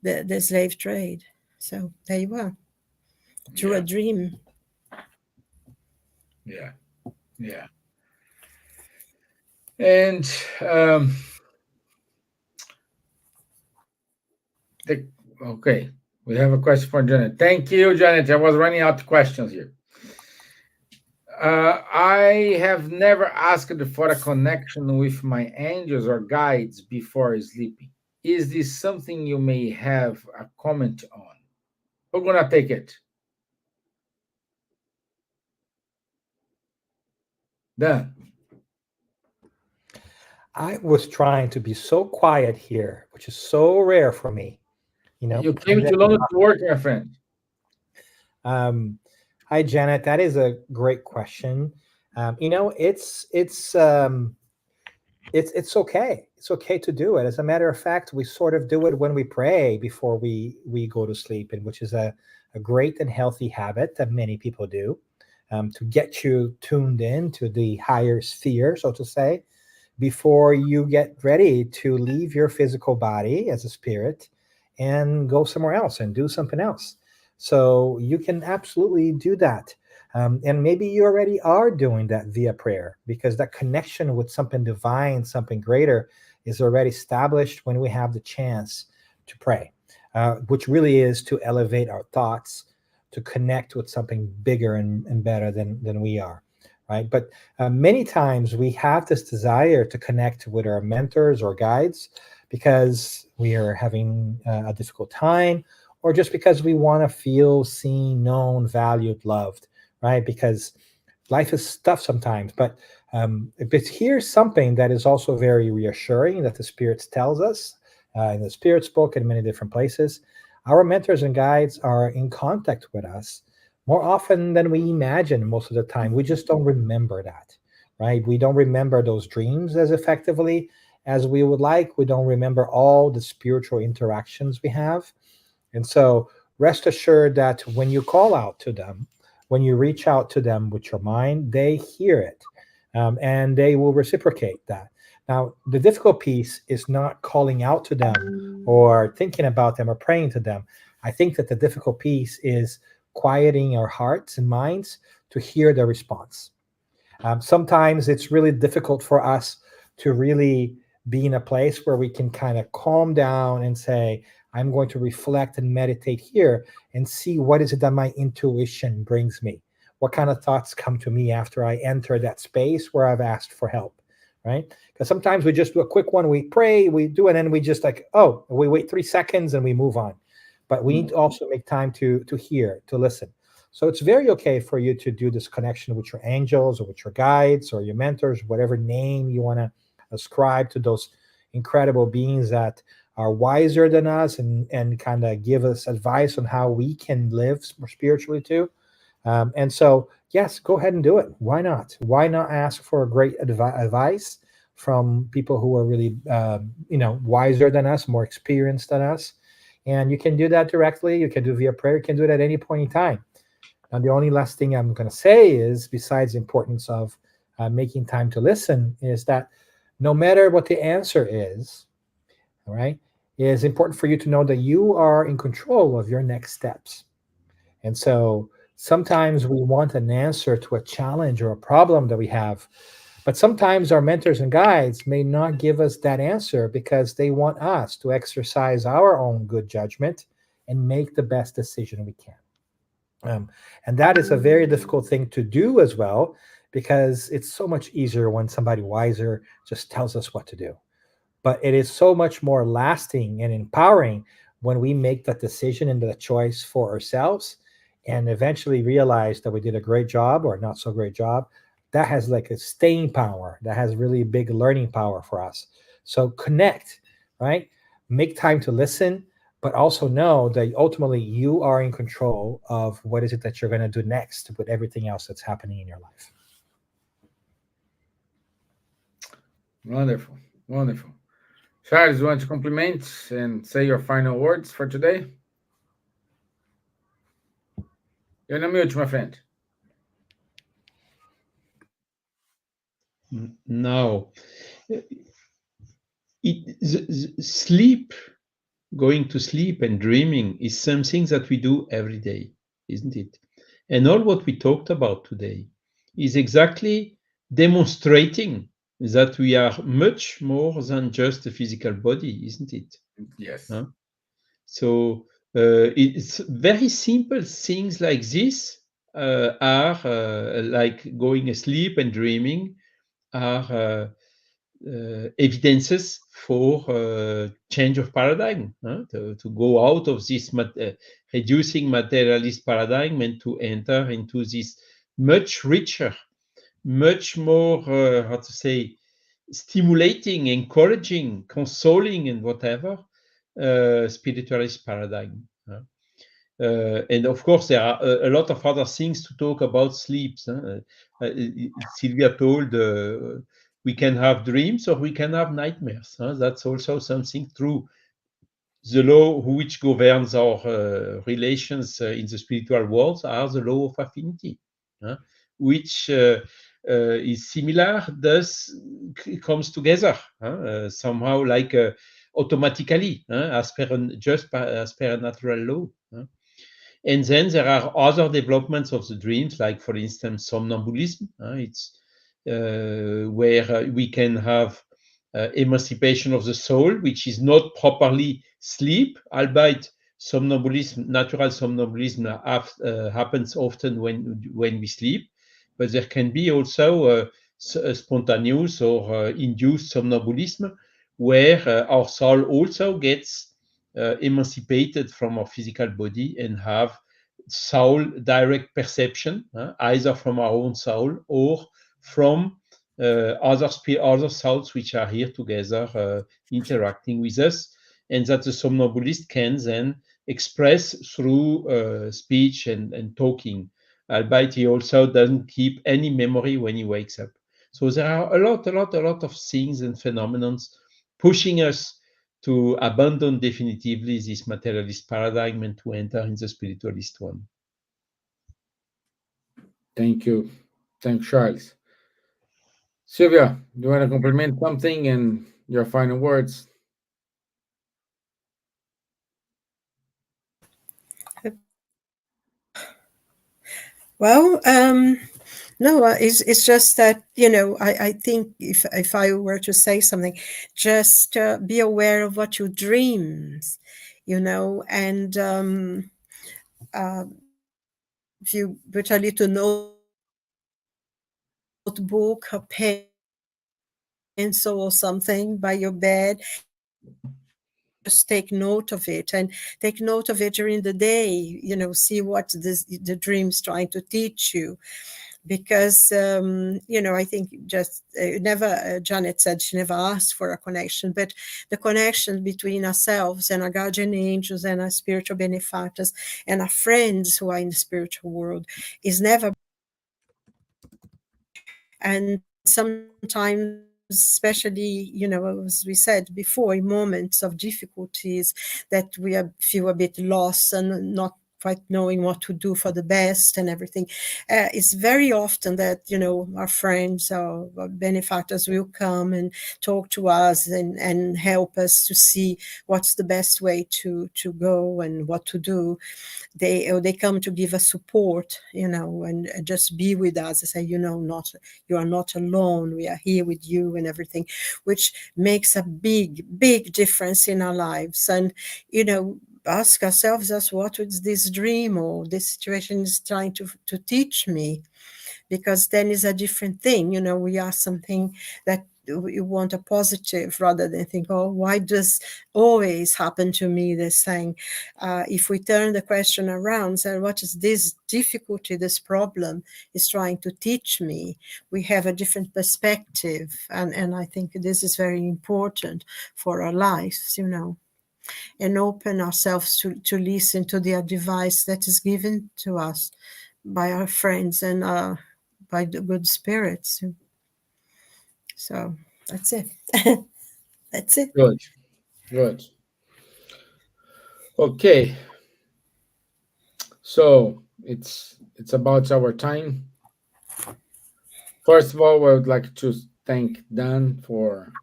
the slave trade. So there you are, through a dream. Yeah. And okay, we have a question for Janet. Thank you, Janet. I was running out of questions here. I have never asked for a connection with my angels or guides before sleeping. Is this something you may have a comment on? Who's going to take it? Dan. I was trying to be so quiet here, which is so rare for me. You came to London to work, my friend. Hi, Janet. That is a great question. It's okay. It's okay to do it. As a matter of fact, we sort of do it when we pray before we go to sleep, and which is a great and healthy habit that many people do, to get you tuned in to the higher sphere, so to say, before you get ready to leave your physical body as a spirit and go somewhere else and do something else. So you can absolutely do that. And maybe you already are doing that via prayer, because that connection with something divine, something greater, is already established when we have the chance to pray, which really is to elevate our thoughts, to connect with something bigger and better than we are. Right. But many times we have this desire to connect with our mentors or guides because we are having a difficult time, or just because we want to feel seen, known, valued, loved. Right. Because life is tough sometimes. But here's something that is also very reassuring that the Spirits tells us in the Spirit's book and many different places. Our mentors and guides are in contact with us more often than we imagine. Most of the time we just don't remember that, right? We don't remember those dreams as effectively as we would like. We don't remember all the spiritual interactions we have. And so rest assured that when you call out to them, when you reach out to them with your mind, they hear it, and they will reciprocate that. Now, the difficult piece is not calling out to them or thinking about them or praying to them. I think that the difficult piece is quieting our hearts and minds to hear the response. Sometimes it's really difficult for us to really be in a place where we can kind of calm down and say, I'm going to reflect and meditate here and see what is it that my intuition brings me. What kind of thoughts come to me after I enter that space where I've asked for help, right? Because sometimes we just do a quick one, we pray, we do it, and we just like, oh, we wait 3 seconds and we move on. But we need to also make time to hear, to listen. So it's very okay for you to do this connection with your angels or with your guides or your mentors, whatever name you want to ascribe to those incredible beings that are wiser than us and kind of give us advice on how we can live more spiritually too. And so, yes, go ahead and do it. Why not? Why not ask for a great advice from people who are really, wiser than us, more experienced than us? And you can do that directly. You can do via prayer. You can do it at any point in time. Now, the only last thing I'm going to say is, besides the importance of making time to listen, is that no matter what the answer is, all right, it is important for you to know that you are in control of your next steps. And so sometimes we want an answer to a challenge or a problem that we have, but sometimes our mentors and guides may not give us that answer because they want us to exercise our own good judgment and make the best decision we can. And that is a very difficult thing to do as well, because it's so much easier when somebody wiser just tells us what to do. But it is so much more lasting and empowering when we make that decision and the choice for ourselves and eventually realize that we did a great job or not so great job. That has like a staying power, that has really big learning power for us. So connect, right? Make time to listen, but also know that ultimately you are in control of what is it that you're going to do next with everything else that's happening in your life. Wonderful. Wonderful. Charles, you want to compliment and say your final words for today? You're on mute, my friend. Now, sleep, going to sleep and dreaming is something that we do every day, isn't it? And all what we talked about today is exactly demonstrating that we are much more than just a physical body, isn't it? Yes. Huh? So it's very simple things like this are like going asleep and dreaming are evidences for change of paradigm, to go out of this reducing materialist paradigm and to enter into this much richer, much more, how to say, stimulating, encouraging, consoling, and whatever spiritualist paradigm. And of course, there are a lot of other things to talk about sleep. Sylvia told we can have dreams or we can have nightmares. That's also something true. The law which governs our relations in the spiritual world are the law of affinity, which is similar, thus comes together somehow, like automatically, as per a natural law. And then there are other developments of the dreams, like, for instance, somnambulism. It's where we can have emancipation of the soul, which is not properly sleep, albeit somnambulism, natural somnambulism happens often when we sleep, but there can be also spontaneous or induced somnambulism, where our soul also gets emancipated from our physical body and have soul direct perception, either from our own soul or from other souls which are here together interacting with us, and that the somnambulist can then express through speech and talking, albeit he also doesn't keep any memory when he wakes up. So there are a lot of things and phenomena pushing us to abandon definitively this materialist paradigm and to enter in the spiritualist one. Thank you. Thanks, Charles. Silvia, you want to compliment something and your final words? Well, no, it's just that, I think if I were to say something, just be aware of what you dreams, and if you put a little notebook, a pencil or something by your bed, just take note of it, and take note of it during the day, see what the dream's trying to teach you. Because I think just never Janet said she never asked for a connection, but the connection between ourselves and our guardian angels and our spiritual benefactors and our friends who are in the spiritual world is never. And sometimes, especially, as we said before, in moments of difficulties that we feel a bit lost and not quite knowing what to do for the best and everything, it's very often that our friends or benefactors will come and talk to us and help us to see what's the best way to go and what to do. They come to give us support, and just be with us and say, you are not alone, we are here with you and everything, which makes a big difference in our lives. And ask ourselves, what is this dream or this situation is trying to teach me? Because then it's a different thing. We ask something that we want a positive, rather than think, oh, why does always happen to me this thing? If we turn the question around, say, what is this difficulty, this problem is trying to teach me? We have a different perspective, and I think this is very important for our lives, and open ourselves to listen to the advice that is given to us by our friends and by the good spirits. So that's it. That's it. Good. Okay. So it's about our time. First of all, I would like to thank Dan for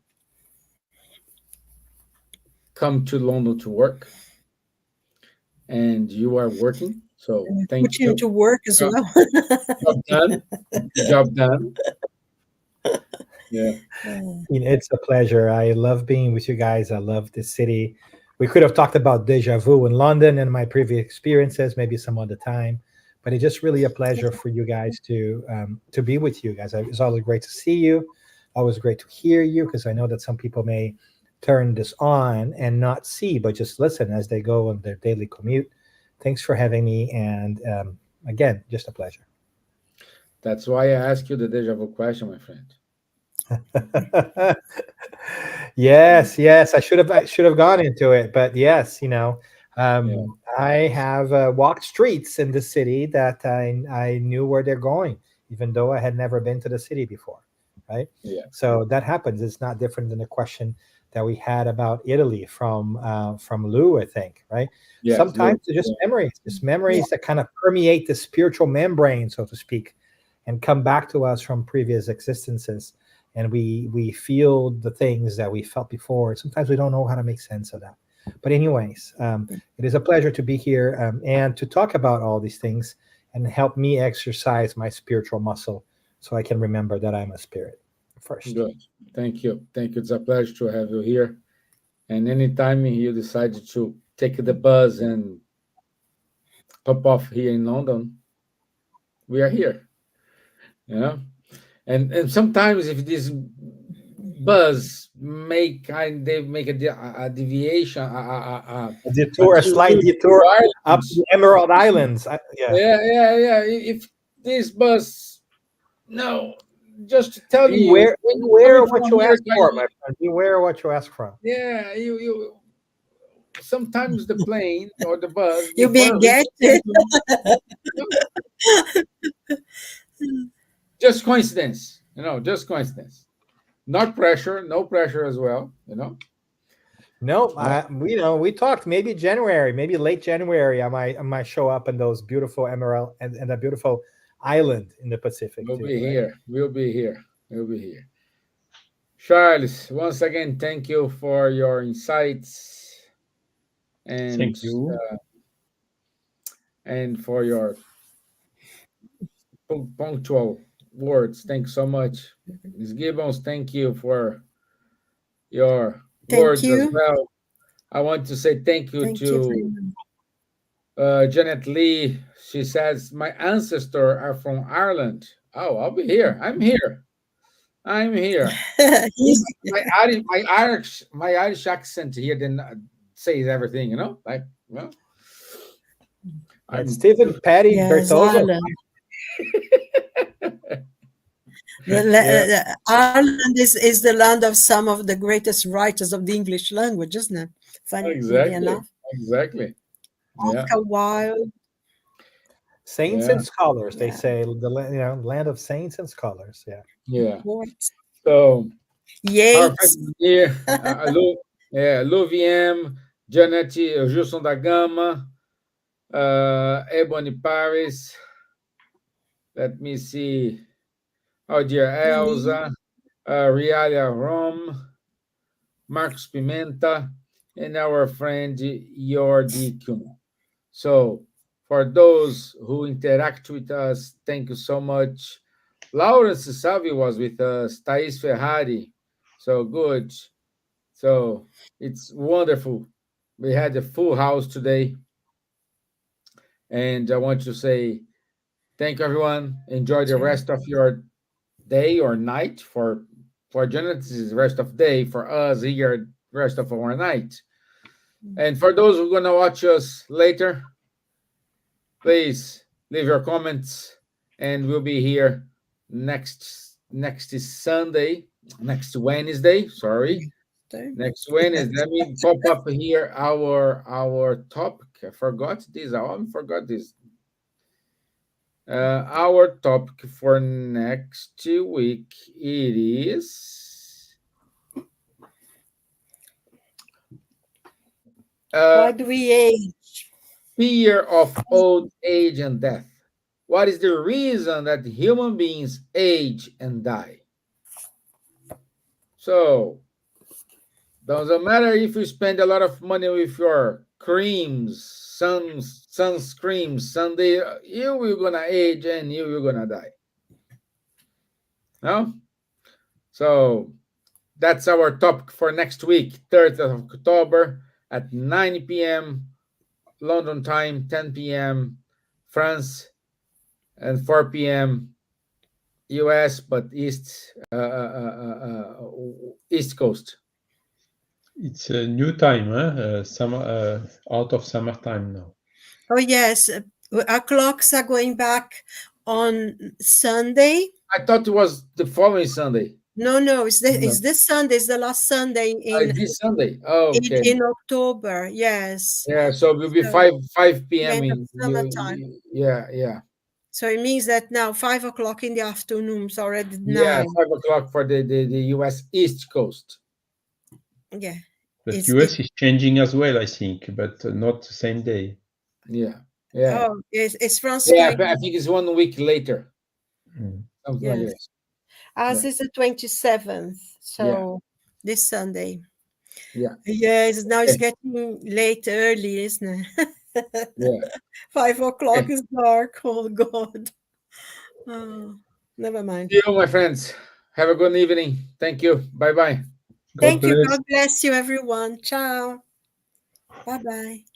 come to London to work, and you are working. So thank Put you. him to work as well. Job done. Job done. Yeah. It's a pleasure. I love being with you guys. I love the city. We could have talked about deja vu in London and my previous experiences, maybe some other time. But it's just really a pleasure for you guys to be with you guys. It's always great to see you. Always great to hear you, because I know that some people may turn this on and not see, but just listen as they go on their daily commute. Thanks for having me. And again, just a pleasure. That's why I asked you the deja vu question, my friend. Yes, I should have gone into it, but yes, Yeah. I have walked streets in the city that I knew where they're going, even though I had never been to the city before, right? Yeah. So that happens. It's not different than the question that we had about Italy from Lou, I think, right? Yes. Sometimes Look. it's Yeah. just Yeah. memories that kind of permeate the spiritual membrane, so to speak, and come back to us from previous existences, and we feel the things that we felt before. Sometimes we don't know how to make sense of that. But anyways, it is a pleasure to be here, and to talk about all these things and help me exercise my spiritual muscle so I can remember that I'm a spirit first. Good. Thank you. Thank you. It's a pleasure to have you here. And anytime you decide to take the bus and pop off here in London, we are here. You know, and sometimes if this bus make kind they make a deviation, A a detour, a slight trip detour to up Ireland. the Emerald Islands. Yeah. Yeah. If this bus, no, just to tell you, Beware, when you're beware coming of from what you ask America, for, my friend. Beware of what you ask for. yeah, you sometimes the plane or the bus You before being reaching get London, just coincidence, just coincidence. Not pressure, no pressure as well. No, Uh, we talked maybe January, maybe late January. I might show up in those beautiful Emerald and a beautiful island in the Pacific we'll too, be right? here. We'll be here. We'll be here. Charles, once again, thank you for your insights and Thank you. for your punctual words. Thanks so much. Ms. Gibbons, thank you for your thank words as you. well. I want to say thank you Thank you very to much. Janet Lee. She says, my ancestors are from Ireland. Oh, I'll be here. I'm here. I'm here. He's- My Irish accent here then says everything. Like, well, And I'm Stephen Patty yes, Bertozzo. Ireland. Yeah, Ireland is the land of some of the greatest writers of the English language, isn't it? Funnily exactly, enough, exactly. Yeah, Oscar Wilde. saints yeah, and scholars. They Yeah, say land of saints and scholars. Yeah. yeah. poets. So our Yeats. friend here, Lu VM, Janet Gilson da Gama, Ebony Paris. Let me see. Oh dear, Lily. Elsa, Rialia Rom, Marcos Pimenta, and our friend Jordi Kuhn. So, for those who interact with us, thank you so much. Lawrence Savi was with us, Thais Ferrari. So good. So, it's wonderful. We had a full house today. And I want to say thank you, everyone. Enjoy the Too. rest of your day or night. For Janet, this is the rest of day. For us here, rest of our night. And for those who are gonna watch us later, please leave your comments, and we'll be here next is Sunday, next Wednesday. Sorry, next Wednesday. Let me pop up here our topic. I forgot this. I forgot this. Our topic for next week it is uh, Why do we age? fear of old age and death. What is the reason that human beings age and die? So, doesn't matter if you spend a lot of money with your creams, sunscreens, Sunday, you will gonna age and you will gonna die. No? So, that's our topic for next week, 3rd of October at 9 p.m. London time, 10 p.m. France, and 4 p.m. US, but East Coast. It's a new time, huh? Summer, out of summertime now. Oh, yes. Our clocks are going back on Sunday. I thought it was the following Sunday. No, it's No. this Sunday. It's the last Sunday in This Sunday. Oh, okay. in October. Yes. Yeah, so it will be So, 5 the p.m. end of in summertime. yeah. So it means that now 5 o'clock in the afternoon. It's already Yeah, 9. 5 o'clock for the US East Coast. Yeah. But It's US is changing as well, I think, but not the same day. Yeah. Yeah. oh, it's France Yeah, going. I think it's 1 week later. Mm. Something like Yes. this. Ours Yeah. is the 27th. So this Sunday. Yeah. Yes, now it's Okay. getting late early, isn't it? Yeah. 5 o'clock Okay. is dark. Oh God. Oh, never mind. See you, my friends. Have a good evening. Thank you. Bye bye. God Thank you. bless. God bless you, everyone. Ciao. Bye bye.